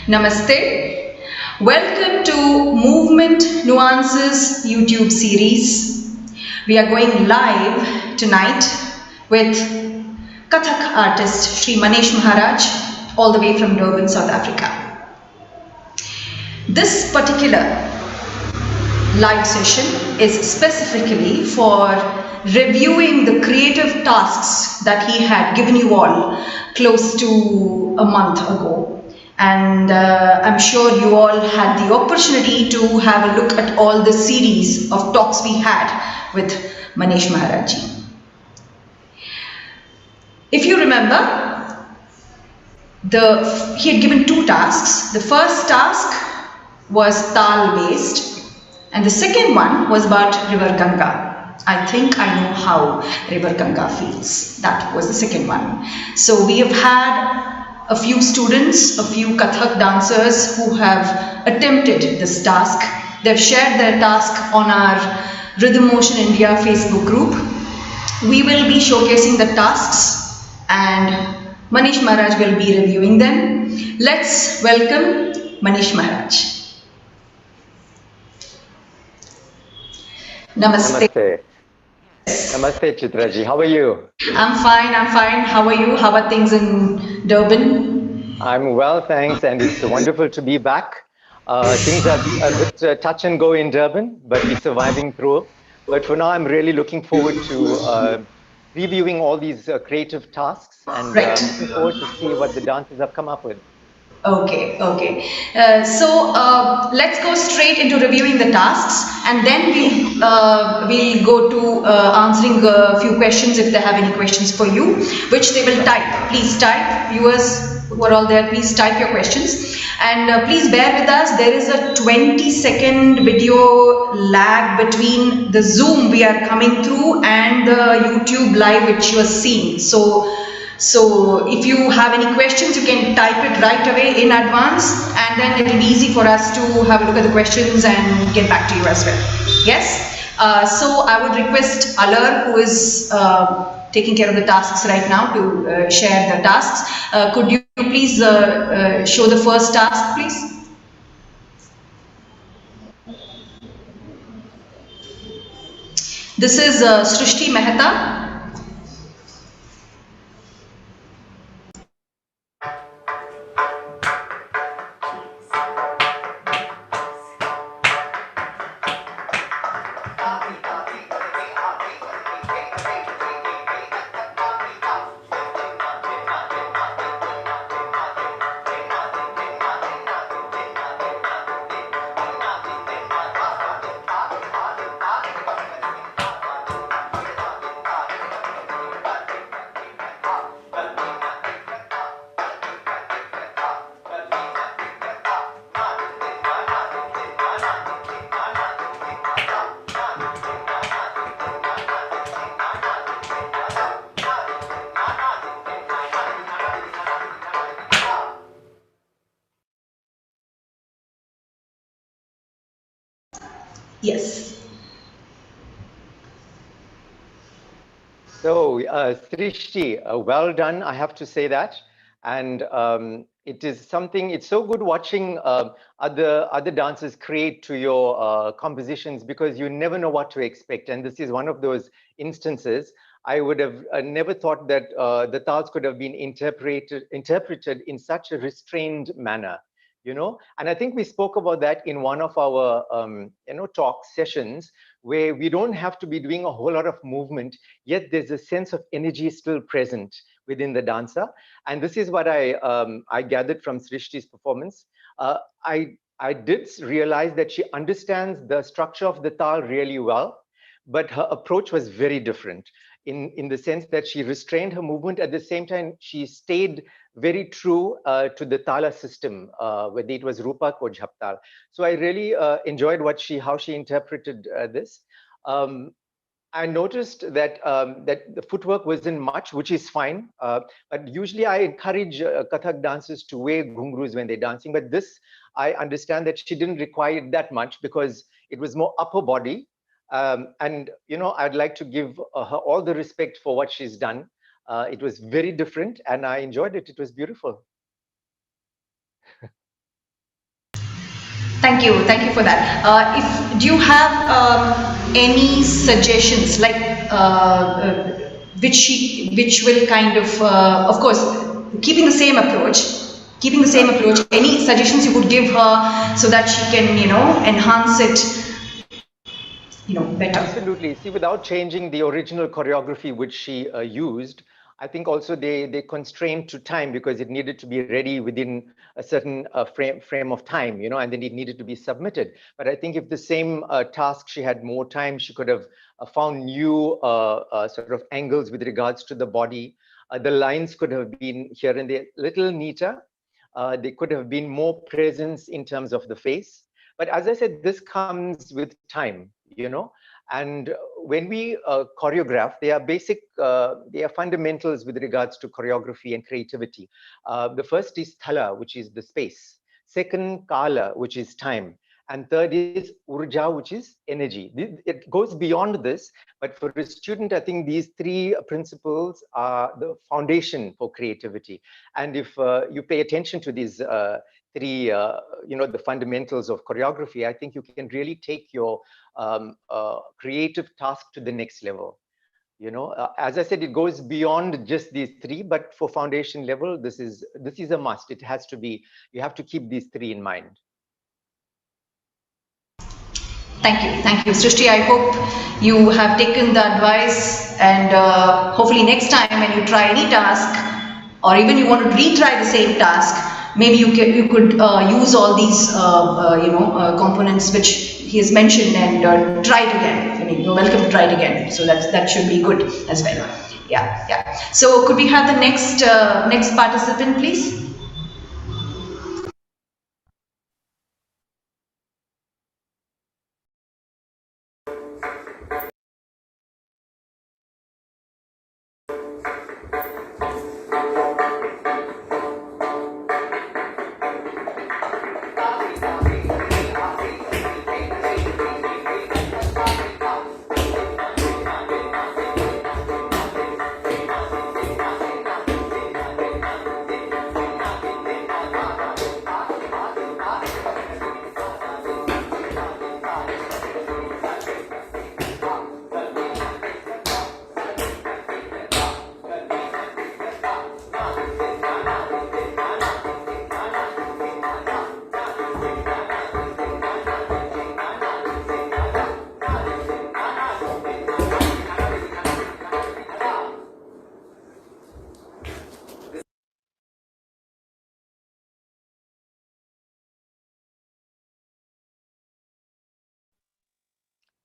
Namaste. Welcome to Movement Nuances YouTube series. We are going live tonight with Kathak artist Sri Manesh Maharaj, all the way from Durban, South Africa. This particular live session is specifically for reviewing the creative tasks that he had given you all close to a month ago. And I'm sure you all had the opportunity to have a look at all the series of talks we had with Manesh Maharaj. If you remember, he had given two tasks. The first task was Tal based, and the second one was about River Ganga. I think I know how River Ganga feels. That was the second one. So we have had a few students, a few Kathak dancers who have attempted this task. They've shared their task on our Rhythmotion India Facebook group. We will be showcasing the tasks and Manesh Maharaj will be reviewing them. Let's welcome Manesh Maharaj. Namaste. Namaste. Namaste, Chitraji. How are you? I'm fine. How are you? How are things in Durban? I'm well, thanks. And it's wonderful to be back. Things are a bit touch and go in Durban, but we're surviving through. But for now, I'm really looking forward to reviewing all these creative tasks and looking forward to see what the dancers have come up with. Okay. So let's go straight into reviewing the tasks, and then we'll go to answering a few questions if they have any questions for you, which they will type. Please type, viewers who are all there. Please type your questions, and please bear with us. There is a 20-second video lag between the Zoom we are coming through and the YouTube live which you are seeing. So if you have any questions, you can type it right away in advance, and then it will be easy for us to have a look at the questions and get back to you as well. Yes? So I would request Alar, who is taking care of the tasks right now, to share the tasks. Could you please show the first task, please? This is Srishti Mehta. Yes. So, Srishti, well done, I have to say that. And it is something, it's so good watching other dancers create to your compositions, because you never know what to expect. And this is one of those instances. I would have never thought that the tals could have been interpreted in such a restrained manner. And I think we spoke about that in one of our talk sessions, where we don't have to be doing a whole lot of movement, yet there's a sense of energy still present within the dancer. And this is what I gathered from Srishti's performance. I did realize that she understands the structure of the tal really well, but her approach was very different in the sense that she restrained her movement. At the same time, she stayed very true to the tala system, whether it was Rupak or Jhaptal. So I really enjoyed how she interpreted this. I noticed that that the footwork wasn't much, which is fine. But usually I encourage Kathak dancers to wear ghungroos when they're dancing. But this, I understand that she didn't require it that much because it was more upper body. And I'd like to give her all the respect for what she's done. It was very different, and I enjoyed it. It was beautiful. Thank you for that. If do you have any suggestions, like which will kind of course, keeping the same approach, Any suggestions you would give her so that she can, enhance it, better? Absolutely. See, without changing the original choreography which she used, I think also they constrained to time because it needed to be ready within a certain frame of time, and then it needed to be submitted. But I think if the same task she had more time, she could have found new sort of angles with regards to the body. The lines could have been here and there little neater. They could have been more presence in terms of the face. But as I said, this comes with time, and when we choreograph, they are fundamentals with regards to choreography and creativity. The first is thala, which is the space. Second, kala, which is time. And third is urja, which is energy. It goes beyond this, but for a student, I think these three principles are the foundation for creativity. And if you pay attention to these three, the fundamentals of choreography, I think you can really take your creative task to the next level. As I said, it goes beyond just these three, but for foundation level, this is a must. It has to be, you have to keep these three in mind. Thank you, Srishti. I hope you have taken the advice, and hopefully next time when you try any task, or even you want to retry the same task, maybe you could use all these components which he has mentioned and try it again. I mean, you're welcome to try it again. So that should be good as well. Yeah. So could we have the next participant, please?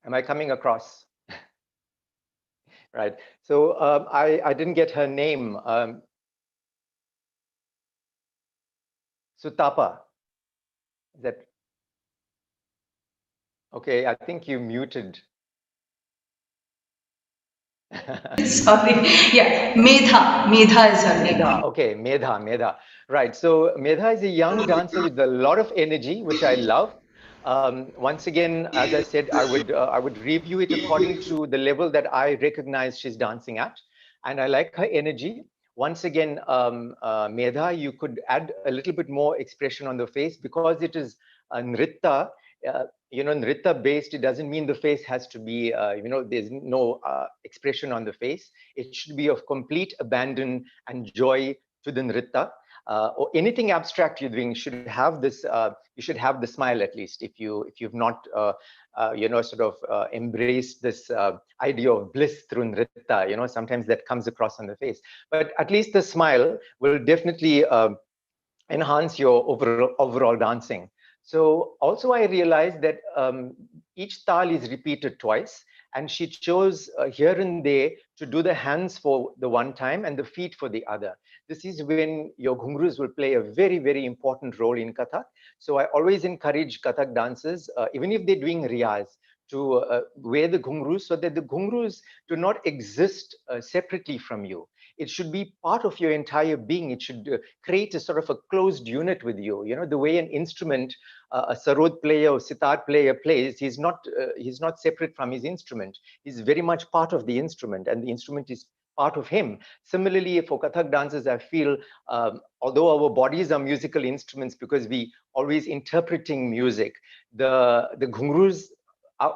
Am I coming across? Right. So I didn't get her name. Sutapa. Is that okay? I think you muted. Sorry. Yeah, Medha. Medha is her name. Medha. Okay, Medha. Right. So Medha is a young dancer with a lot of energy, which I love. Once again, as I said, I would review it according to the level that I recognize she's dancing at, and I like her energy. Once again, Medha, you could add a little bit more expression on the face because it is nritta. Nritta based, it doesn't mean the face has to be, there's no expression on the face. It should be of complete abandon and joy to the nritta. Or anything abstract you're doing should have this. You should have the smile at least. If you've not, embraced this idea of bliss through nritta. Sometimes that comes across on the face. But at least the smile will definitely enhance your overall dancing. So also I realized that each tal is repeated twice, and she chose here and there to do the hands for the one time and the feet for the other. This is when your ghungroos will play a very, very important role in Kathak. So I always encourage Kathak dancers, even if they're doing riyaz, to wear the ghungroos so that the ghungroos do not exist separately from you. It should be part of your entire being. It should create a sort of a closed unit with you. The way an instrument, a sarod player or sitar player plays, he's not separate from his instrument. He's very much part of the instrument, and the instrument is part of him. Similarly, for Kathak dancers, I feel although our bodies are musical instruments because we always interpreting music, the ghungroos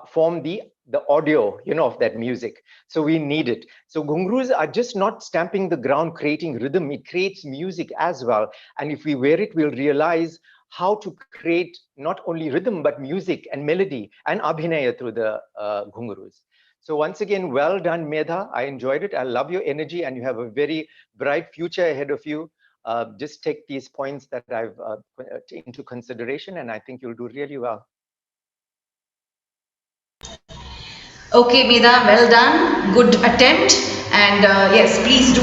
form the audio, of that music. So we need it. So ghungroos are just not stamping the ground, creating rhythm. It creates music as well. And if we wear it, we'll realize how to create not only rhythm, but music and melody and abhinaya through the ghungroos. So once again, well done, Medha. I enjoyed it. I love your energy, and you have a very bright future ahead of you. Just take these points that I've into consideration, and I think you'll do really well. Okay, Medha, well done. Good attempt. And yes, please do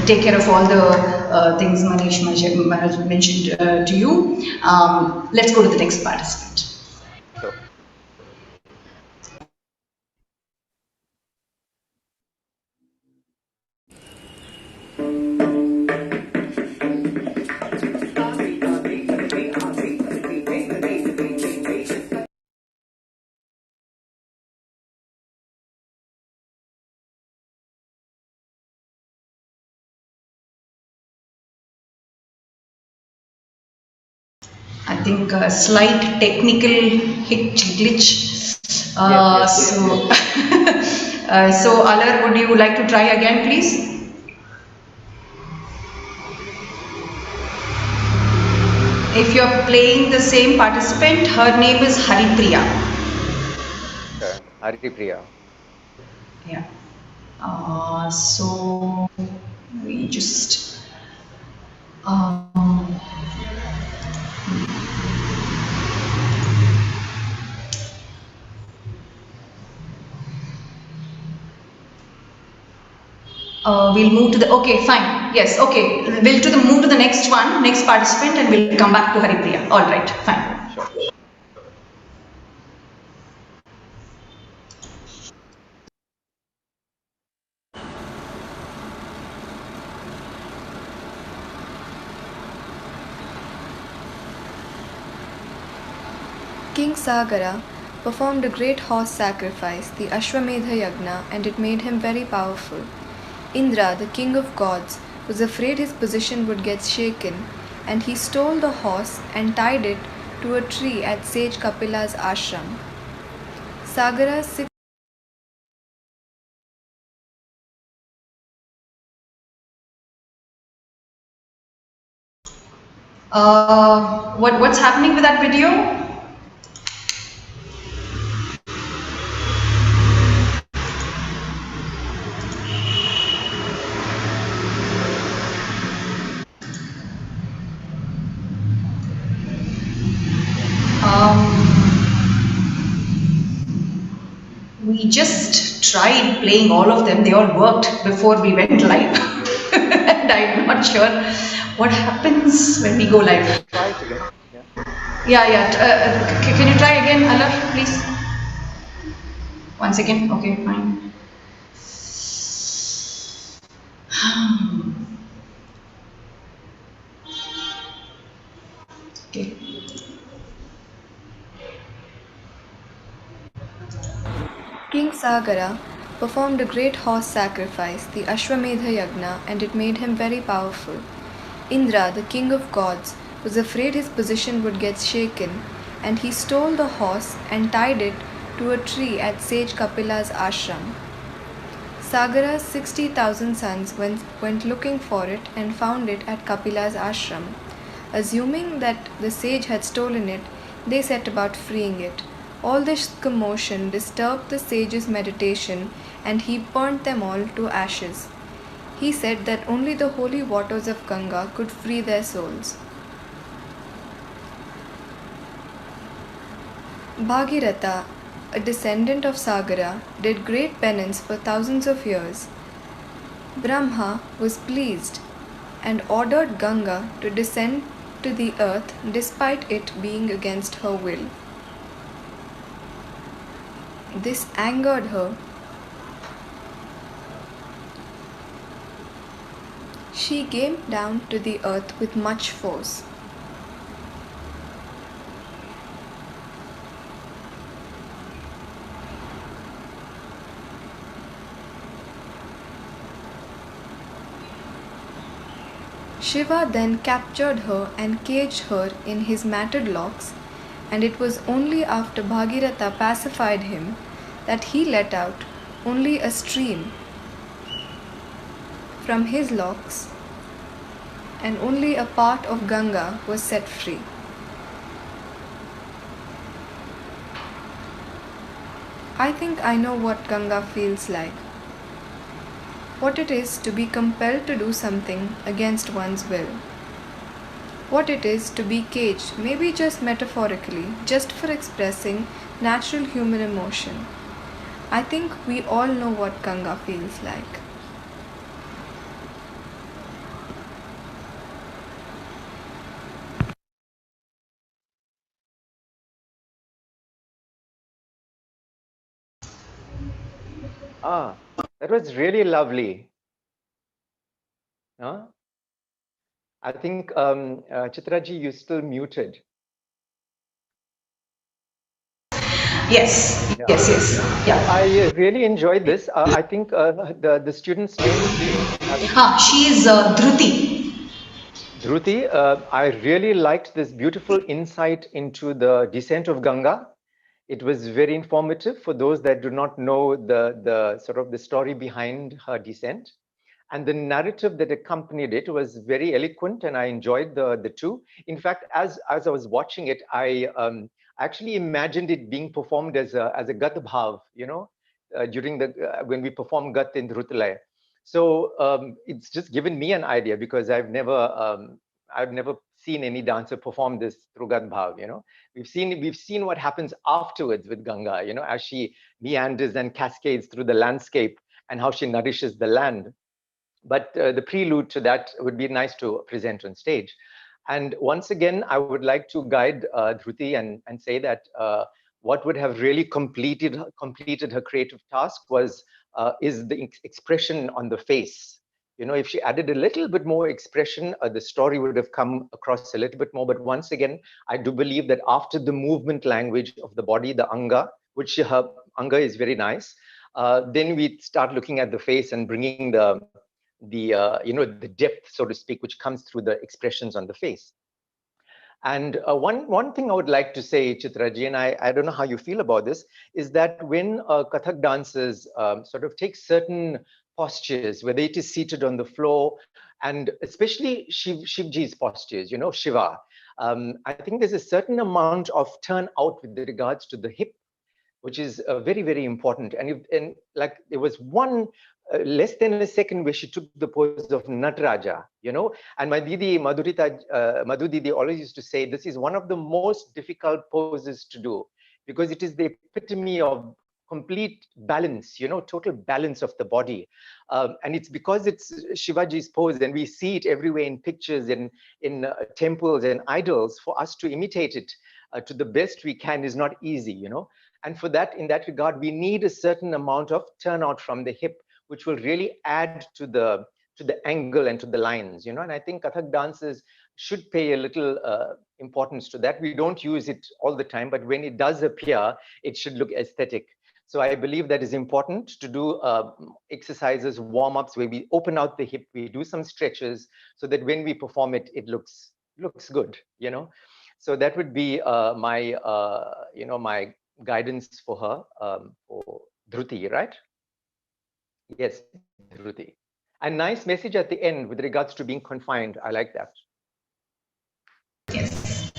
take care of all the things Manesh mentioned to you. Let's go to the next participant. So, I think a slight technical glitch. yes. So, so Alar, would you like to try again, please? If you're playing the same participant, her name is Haripriya. Haripriya. Yeah. So we just. We'll move to the, okay, fine. Yes, okay. We'll move to the next one, next participant, and we'll come back to Haripriya. All right, fine. Sure. King Sagara performed a great horse sacrifice, the Ashwamedha Yagna, and it made him very powerful. Indra, the king of gods, was afraid his position would get shaken, and he stole the horse and tied it to a tree at sage Kapila's ashram. Sagara What's happening with that video? We just tried playing all of them. They all worked before we went live. And I'm not sure what happens when we go live. Try it again. Yeah. Can you try again, Alar, please? Once again. Okay, fine. Okay. King Sagara performed a great horse sacrifice, the Ashwamedha Yagna, and it made him very powerful. Indra, the king of gods, was afraid his position would get shaken, and he stole the horse and tied it to a tree at sage Kapila's ashram. Sagara's 60,000 sons went looking for it and found it at Kapila's ashram. Assuming that the sage had stolen it, they set about freeing it. All this commotion disturbed the sage's meditation, and he burnt them all to ashes. He said that only the holy waters of Ganga could free their souls. Bhagirath, a descendant of Sagara, did great penance for thousands of years. Brahma was pleased and ordered Ganga to descend to the earth despite it being against her will. This angered her. She came down to the earth with much force. Shiva then captured her and caged her in his matted locks, and it was only after Bhagiratha pacified him that he let out only a stream from his locks, and only a part of Ganga was set free. I think I know what Ganga feels like. What it is to be compelled to do something against one's will. What it is to be caged, maybe just metaphorically, just for expressing natural human emotion. I think we all know what Ganga feels like. That was really lovely. Huh? I think, Chitraji, you're still muted. Yes, Yeah. yes. Yeah. I really enjoyed this. I think the student's name, She is Dhruti. Dhruti. I really liked this beautiful insight into the descent of Ganga. It was very informative for those that do not know the sort of the story behind her descent. And the narrative that accompanied it was very eloquent, and I enjoyed the two. In fact, as I was watching it, I actually imagined it being performed as a Gat Bhav, during when we perform Gat in Dhrutilaya. So it's just given me an idea, because I've never seen any dancer perform this through Gat Bhav. We've seen what happens afterwards with Ganga, as she meanders and cascades through the landscape, and how she nourishes the land. But the prelude to that would be nice to present on stage. And once again, I would like to guide Dhruti and say that what would have really completed her creative task is the expression on the face. If she added a little bit more expression, the story would have come across a little bit more. But once again, I do believe that after the movement language of the body, the anga, which her anga is very nice, then we start looking at the face and bringing the depth, so to speak, which comes through the expressions on the face. And one thing I would like to say, Chitraji, and I don't know how you feel about this, is that when Kathak dancers sort of take certain postures, whether it is seated on the floor, and especially Shivji's postures, Shiva, I think there's a certain amount of turn out with regards to the hip, which is very, very important. And like there was one less than a second where she took the pose of Nataraja, and my Didi, Madhu Didi always used to say, this is one of the most difficult poses to do, because it is the epitome of complete balance, total balance of the body. And it's because it's Shivaji's pose, and we see it everywhere in pictures, in temples and idols. For us to imitate it to the best we can is not easy, And for that, in that regard, we need a certain amount of turnout from the hip, which will really add to the angle and to the lines, And I think Kathak dancers should pay a little importance to that. We don't use it all the time, but when it does appear, it should look aesthetic. So I believe that is important to do exercises, warm-ups, where we open out the hip, we do some stretches, so that when we perform it, it looks good, So that would be my my guidance for her, for Dhruti, right? Yes, Dhruti. A nice message at the end with regards to being confined. I like that. Yes.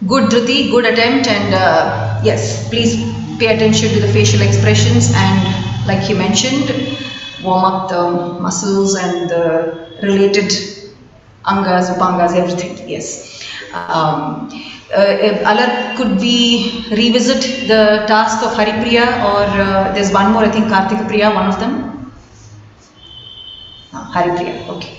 Good, Dhruti, good attempt. And yes, please pay attention to the facial expressions. And like you mentioned, warm up the muscles and the related angas, upangas, everything. Yes. Alar, could we revisit the task of Haripriya, or there's one more, I think Karthika Priya, one of them? No, Haripriya, okay.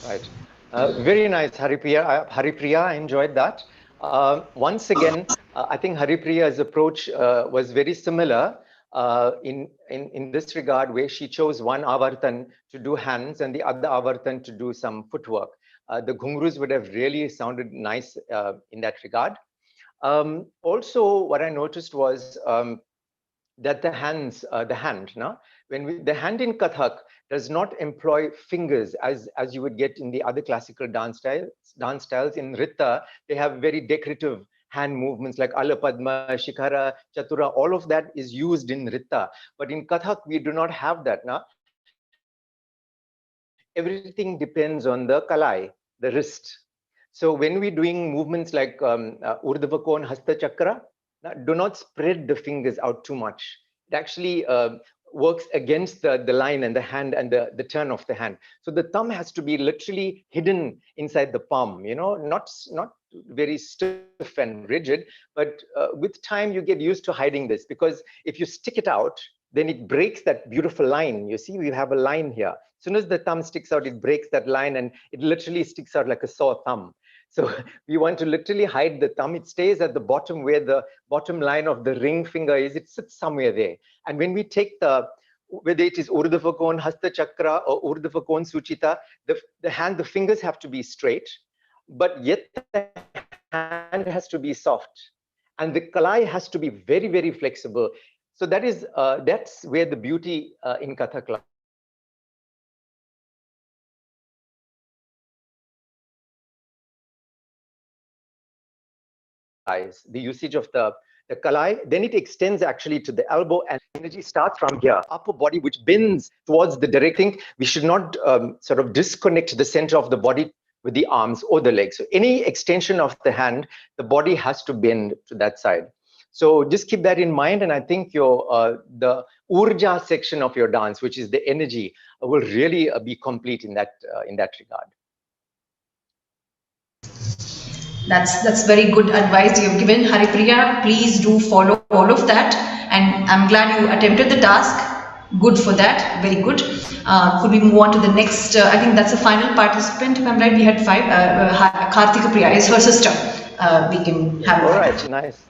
Right. Very nice, Haripriya. Haripriya, I enjoyed that. Once again, I think Haripriya's approach was very similar in this regard, where she chose one avartan to do hands and the other avartan to do some footwork. The ghungroos would have really sounded nice in that regard. Also, what I noticed was that the hand, no? The hand in Kathak does not employ fingers as you would get in the other classical dance styles. In Nritta, they have very decorative hand movements like Alapadma, Shikhara, Chatura, all of that is used in Nritta. But in Kathak, we do not have that. No? Everything depends on the kalai, the wrist. So when we're doing movements like Urdhva Kon, Hasta Chakra, do not spread the fingers out too much. It actually works against the line and the hand and the turn of the hand. So the thumb has to be literally hidden inside the palm, you know, not very stiff and rigid, but with time you get used to hiding this, because if you stick it out, then it breaks that beautiful line. You see, we have a line here. As soon as the thumb sticks out, it breaks that line and it literally sticks out like a sore thumb. So we want to literally hide the thumb. It stays at the bottom where the bottom line of the ring finger is. It sits somewhere there. And when we take whether it is Urdhva Kon, Hasta Chakra or Urdhva Kon Suchita, the fingers have to be straight, but yet the hand has to be soft. And the kalai has to be very, very flexible. So that's where the beauty in Kathak lies. The usage of the kalai, then it extends actually to the elbow, and energy starts from here, upper body, which bends towards the directing. We should not sort of disconnect the center of the body with the arms or the legs. So any extension of the hand, the body has to bend to that side. So just keep that in mind, and I think the urja section of your dance, which is the energy, will really be complete in that regard. That's very good advice you have given, Haripriya. Please do follow all of that, and I'm glad you attempted the task. Good for that, very good. Could we move on to the next? I think that's the final participant. If I'm right, we had 5. Karthika Priya is her sister. We can have. All right, nice.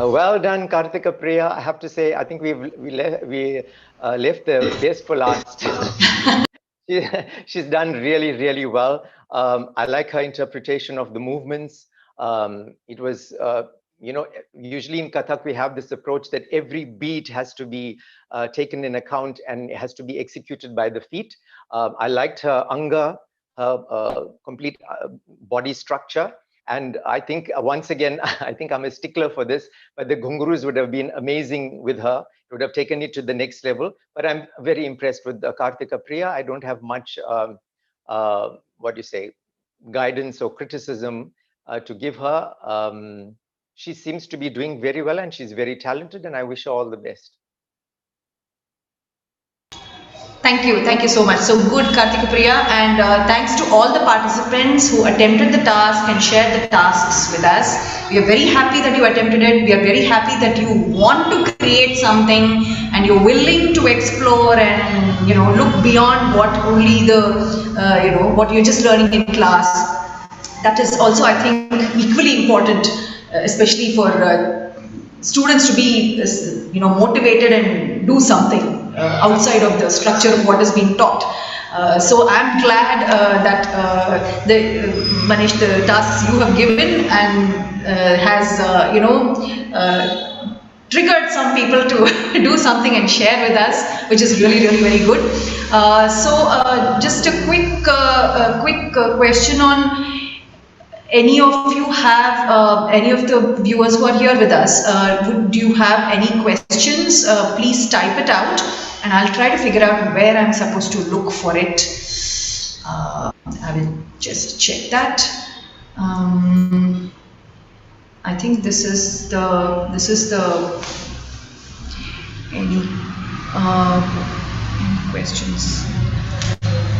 Well done, Karthika Priya. I have to say, I think we left the best for last. She's done really, really well. I like her interpretation of the movements. It was, usually in Kathak, we have this approach that every beat has to be taken in account and it has to be executed by the feet. I liked her anga, her complete body structure. And I think, once again, I think I'm a stickler for this, but the ghungroos would have been amazing with her. It would have taken it to the next level. But I'm very impressed with Karthika Priya. I don't have much, guidance or criticism to give her. She seems to be doing very well and she's very talented, and I wish her all the best. Thank you so much. So good, Karthika Priya, and thanks to all the participants who attempted the task and shared the tasks with us. We are very happy that you attempted it. We are very happy that you want to create something and you're willing to explore and look beyond what only the what you're just learning in class. That is also, I think, equally important, especially for students to be motivated and do something outside of the structure of what is being taught. So I'm glad that Manesh, the tasks you have given and has triggered some people to do something and share with us, which is really, really very good. Just a quick question on any of you have, any of the viewers who are here with us, do you have any questions? Please type it out and I'll try to figure out where I'm supposed to look for it. I will just check that. I think this is the any questions?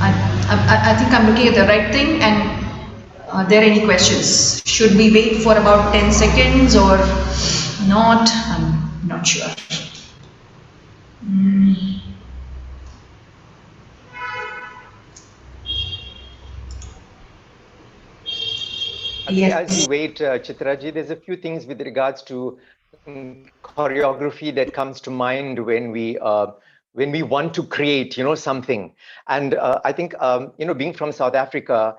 I think I'm looking at the right thing, and are there any questions? Should we wait for about 10 seconds or not? I'm not sure. Yes. As you wait, Chitraji, there's a few things with regards to choreography that comes to mind when we want to create, something. And I think, being from South Africa,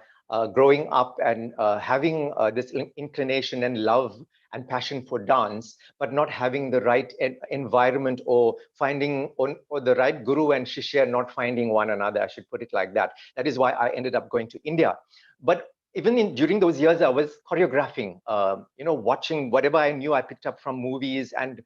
growing up and having this inclination and love and passion for dance, but not having the right environment or finding or the right guru and shishya, not finding one another, I should put it like that. That is why I ended up going to India. But even during those years, I was choreographing, watching whatever I knew I picked up from movies and,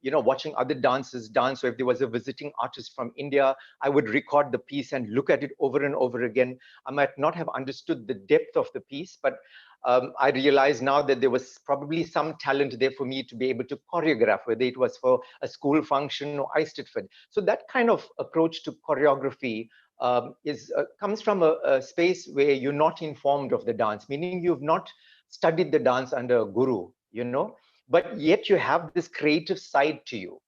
watching other dancers dance. So if there was a visiting artist from India, I would record the piece and look at it over and over again. I might not have understood the depth of the piece, but I realized now that there was probably some talent there for me to be able to choreograph, whether it was for a school function or Eisteddfod. So that kind of approach to choreography comes from a space where you're not informed of the dance, meaning you've not studied the dance under a guru, but yet you have this creative side to you.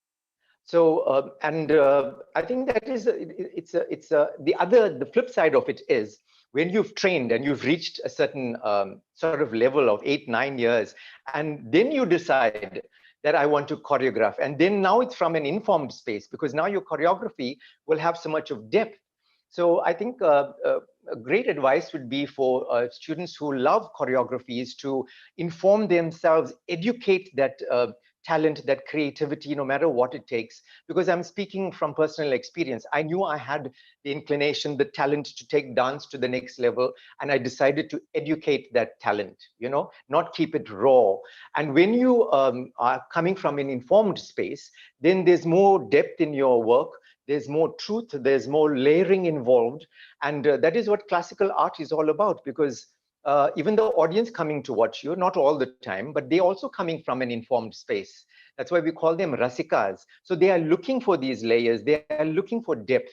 So, I think that is, the flip side of it is when you've trained and you've reached a certain sort of level of 8-9 years, and then you decide that I want to choreograph. And then now it's from an informed space, because now your choreography will have so much of depth. So I think a great advice would be for students who love choreography is to inform themselves, educate that talent, that creativity, no matter what it takes. Because I'm speaking from personal experience. I knew I had the inclination, the talent to take dance to the next level, and I decided to educate that talent, not keep it raw. And when you are coming from an informed space, then there's more depth in your work. There's more truth, there's more layering involved. And that is what classical art is all about, because even the audience coming to watch you, not all the time, but they're also coming from an informed space. That's why we call them rasikas. So they are looking for these layers, they are looking for depth,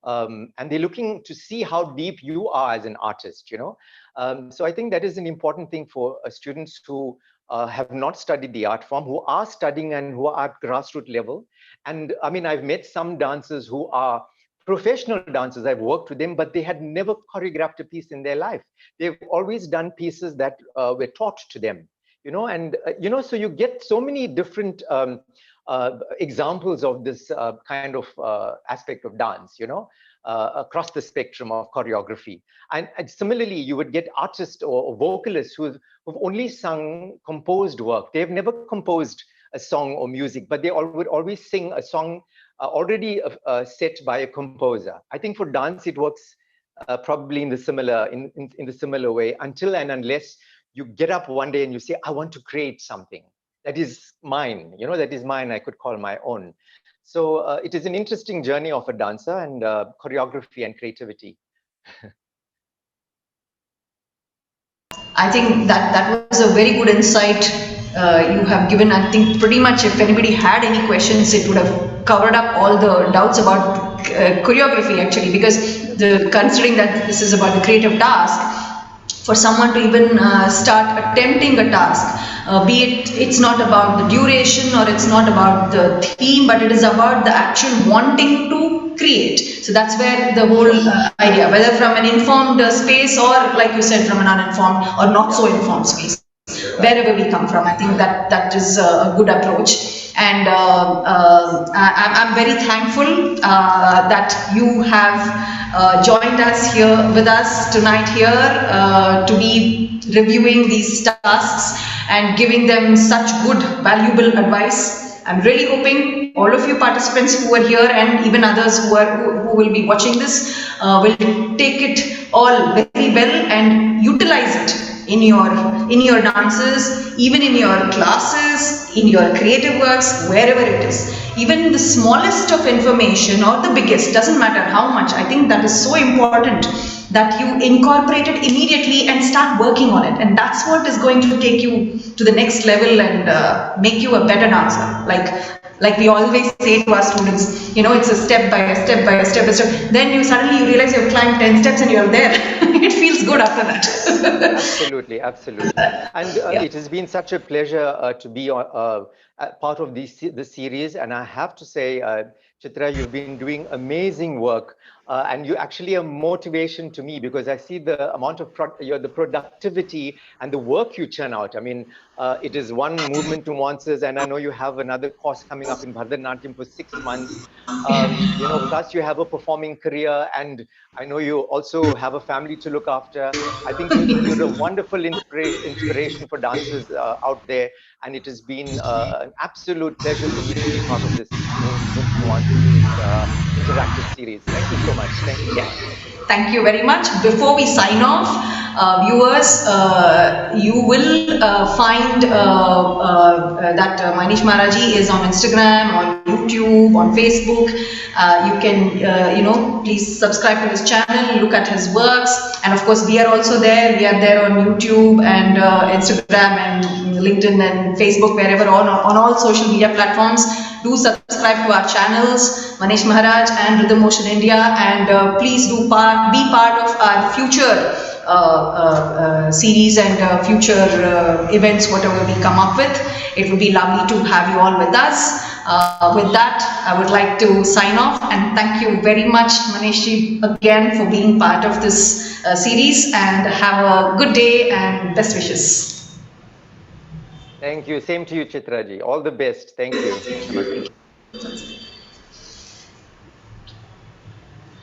and they're looking to see how deep you are as an artist, So I think that is an important thing for students who have not studied the art form, who are studying and who are at grassroots level. And I mean, I've met some dancers who are professional dancers. I've worked with them, but they had never choreographed a piece in their life. They've always done pieces that were taught to them, and, so you get so many different examples of this kind of aspect of dance, across the spectrum of choreography. And similarly, you would get artists or vocalists who've only sung composed work. They've never composed a song or music, but they would always sing a song already set by a composer. I think for dance, it works probably in the similar way, until and unless you get up one day and you say, I want to create something that is mine, that is mine, I could call my own. So it is an interesting journey of a dancer and choreography and creativity. I think that was a very good insight you have given. I think pretty much if anybody had any questions, it would have covered up all the doubts about choreography actually, because considering that this is about the creative task, for someone to even start attempting a task, be it's not about the duration or it's not about the theme, but it is about the actual wanting to create. So that's where the whole idea, whether from an informed space or, like you said, from an uninformed or not so informed space, wherever we come from, I think that is a good approach. And I'm very thankful that you have joined us here with us tonight here to be reviewing these tasks and giving them such good, valuable advice. I'm really hoping all of you participants who are here and even others who will be watching this will take it all very well and utilize it in your dances, even in your classes, in your creative works, wherever it is. Even the smallest of information or the biggest, doesn't matter how much. I think that is so important that you incorporate it immediately and start working on it. And that's what is going to take you to the next level and make you a better dancer. Like we always say to our students, it's a step by a step by a step by step. Then you suddenly realize you've climbed 10 steps and you're there. It feels good after that. Absolutely, absolutely. And it has been such a pleasure to be part of this series. And I have to say, Chitra, you've been doing amazing work. And you actually a motivation to me because I see the amount of the productivity and the work you churn out. I mean, it is one Movement Nuances, and I know you have another course coming up in Bharatanatyam for 6 months. Plus you have a performing career, and I know you also have a family to look after. I think you're a wonderful inspiration for dancers out there, and it has been an absolute pleasure for me to be part of this Movement Nuances interactive series. Thank you so much. Thank you. Yeah. Thank you very much. Before we sign off, viewers, you will find that Manesh Maharaj is on Instagram, on YouTube, on Facebook. You can, please subscribe to his channel, look at his works. And of course, we are also there. We are there on YouTube and Instagram and LinkedIn and Facebook, wherever on all social media platforms. Do subscribe to our channels, Manesh Maharaj and Rhythmotion India, and please do be part of our future series and future events, whatever we come up with. It would be lovely to have you all with us. With that, I would like to sign off and thank you very much, Maneshji, again for being part of this series, and have a good day and best wishes. Thank you. Same to you, Chitraji. All the best. Thank you.